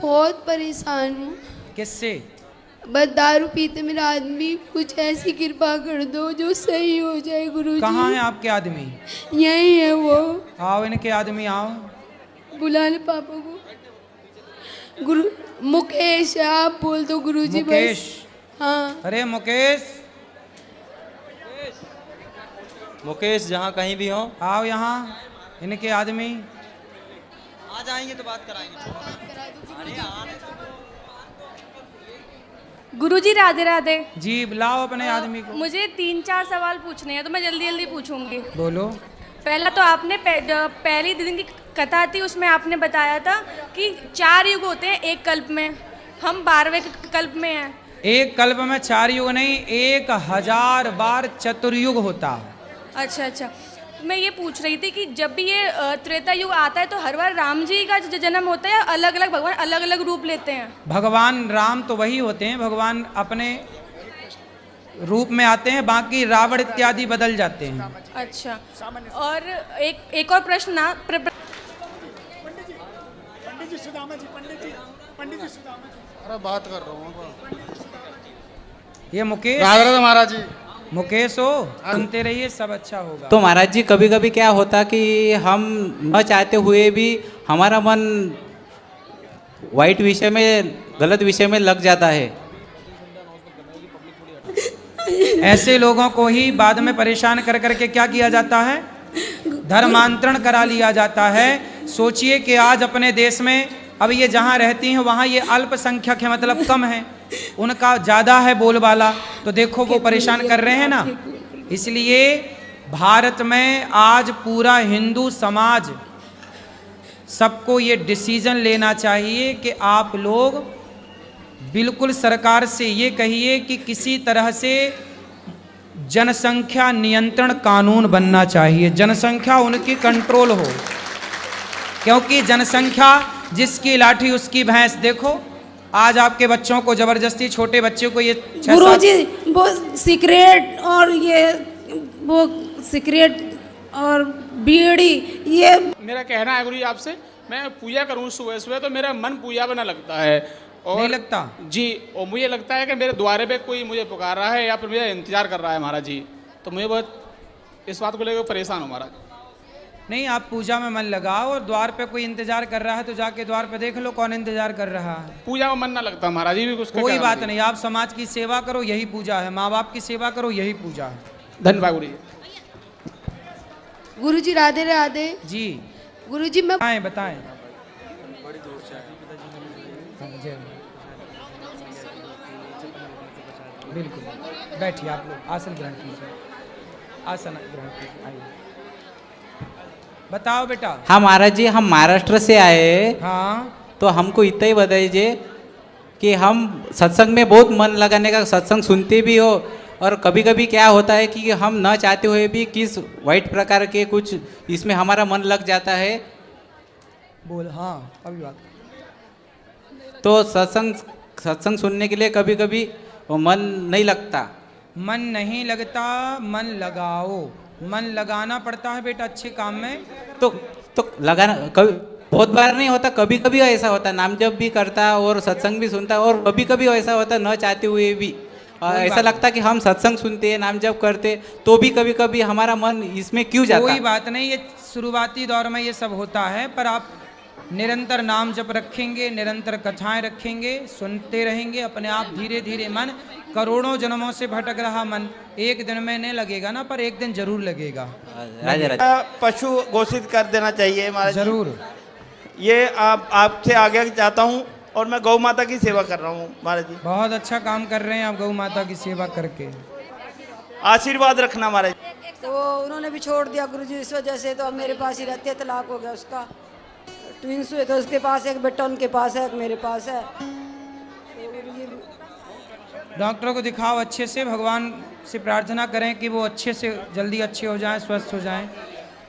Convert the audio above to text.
बहुत परेशान हूँ। किससे? बस दारू पीते मेरा आदमी, कुछ ऐसी कृपा कर दो जो सही हो जाए गुरुजी। कहाँ है आपके आदमी? यही है वो। आओ इनके आदमी आओ। बुला ले पापा को। गुरु मुकेश है, आप बोल दो गुरुजी बस। मुकेश? हाँ। अरे मुकेश, मुकेश जहाँ कहीं भी हो आओ यहाँ। इनके आदमी आ जाएंगे तो बात कराएंगे। गुरुजी राधे राधे। जी, बुलाओ अपने आदमी को। मुझे 3-4 सवाल पूछने हैं तो मैं जल्दी जल्दी पूछूंगी। बोलो। पहला तो आपने पहली दिन की कथा थी, उसमें आपने बताया था कि 4 युग होते हैं एक कल्प में, हम 12वें कल्प में हैं। एक कल्प में 4 युग नहीं, 1000 बार चतुर्युग होता है। अच्छा अच्छा, मैं ये पूछ रही थी कि जब भी ये त्रेता युग आता है तो हर बार राम जी का जन्म होता है या अलग अलग भगवान अलग अलग रूप लेते हैं? भगवान राम तो वही होते हैं, भगवान अपने रूप में आते हैं, बाकी रावण इत्यादि बदल जाते हैं। अच्छा, और एक और प्रश्न ना पंडित जी सुदामा जी, पंडित जी सुदामा जी। अरे बात कर रहा हूँ। ये मुकेश? राधा महाराज जी। मुकेश हो, सुनते रहिए, सब अच्छा होगा। तो महाराज जी कभी कभी क्या होता कि हम न चाहते हुए भी हमारा मन वाइट विषय में, गलत विषय में लग जाता है। ऐसे लोगों को ही बाद में परेशान कर करके क्या किया जाता है? धर्मांतरण करा लिया जाता है। सोचिए कि आज अपने देश में अब ये जहाँ रहती हैं वहाँ ये अल्पसंख्यक है, मतलब कम है, उनका ज़्यादा है बोलबाला, तो देखो वो परेशान कर रहे हैं ना। इसलिए भारत में आज पूरा हिंदू समाज, सबको ये डिसीजन लेना चाहिए कि आप लोग बिल्कुल सरकार से ये कहिए कि किसी तरह से जनसंख्या नियंत्रण कानून बनना चाहिए, जनसंख्या उनकी कंट्रोल हो, क्योंकि जनसंख्या जिसकी लाठी उसकी भैंस। देखो आज आपके बच्चों को जबरदस्ती, छोटे बच्चे को ये गुरुजी वो सिगरेट और ये वो सिगरेट और बीड़ी, ये मेरा कहना है गुरु जी आपसे, मैं पूजा करूँ सुबह सुबह तो मेरा मन पूजा बना लगता है। और नहीं लगता जी, और मुझे लगता है कि मेरे द्वारे पे कोई मुझे पुकार रहा है या फिर मुझे इंतजार कर रहा है महाराज जी, तो मुझे बहुत इस बात को लेकर परेशान हूँ महाराज। नहीं, आप पूजा में मन लगाओ, और द्वार पे कोई इंतजार कर रहा है तो जाके द्वार पे देख लो कौन इंतजार कर रहा है। पूजा में मन ना लगता महाराज जी, भी कुछ कोई बात नहीं, आप समाज की सेवा करो, यही पूजा है। माँ बाप की सेवा करो, यही पूजा है। धन्यवाद गुरु जी। गुरुजी राधे राधे। जी गुरुजी मैं बताएं। बिल्कुल, बैठिए आप लोग, आसन ग्रहण कीजिए, आसन ग्रहण कीजिए, आइए। बताओ बेटा। हाँ महाराज जी, हम महाराष्ट्र से आए। हाँ, तो हमको इतना ही बताइए कि हम सत्संग में बहुत मन लगाने का, सत्संग सुनते भी हो, और कभी कभी क्या होता है कि हम न चाहते हुए भी किस वाइट प्रकार के कुछ इसमें हमारा मन लग जाता है। बोल। हाँ, अभी बात। तो सत्संग सुनने के लिए कभी कभी वो मन नहीं लगता। मन नहीं लगता, मन लगाओ, मन लगाना पड़ता है बेटा अच्छे काम में। तो लगाना कभी, बहुत बार नहीं होता, कभी कभी ऐसा होता, नाम जप भी करता और सत्संग भी सुनता, और कभी कभी ऐसा होता न चाहते हुए भी ऐसा लगता कि हम सत्संग सुनते हैं, नाम जप करते, तो भी कभी कभी हमारा मन इसमें क्यों जाता। कोई बात नहीं, ये शुरुआती दौर में ये सब होता है, पर आप निरंतर नाम जप रखेंगे, निरंतर कथाएं रखेंगे, सुनते रहेंगे, अपने आप धीरे धीरे मन, करोड़ों जन्मों से भटक रहा मन एक दिन में नहीं लगेगा ना, पर एक दिन जरूर लगेगा। पशु घोषित कर देना चाहिए महाराज। जरूर, ये आपसे आगे चाहता हूँ, और मैं गौ माता की सेवा कर रहा हूँ महाराज जी। बहुत अच्छा काम कर रहे हैं आप, गौ माता की सेवा करके। आशीर्वाद रखना महाराज। तो उन्होंने भी छोड़ दिया गुरुजी इस वजह से, तो अब मेरे पास ही रहते, तलाक हो गया उसका, ट्विंस हुए तो उसके पास एक बेटा, उनके पास है, एक मेरे पास है। तो गुरुजी डॉक्टरों को दिखाओ अच्छे से, भगवान से प्रार्थना करें कि वो अच्छे से जल्दी अच्छे हो जाएं, स्वस्थ हो जाएं।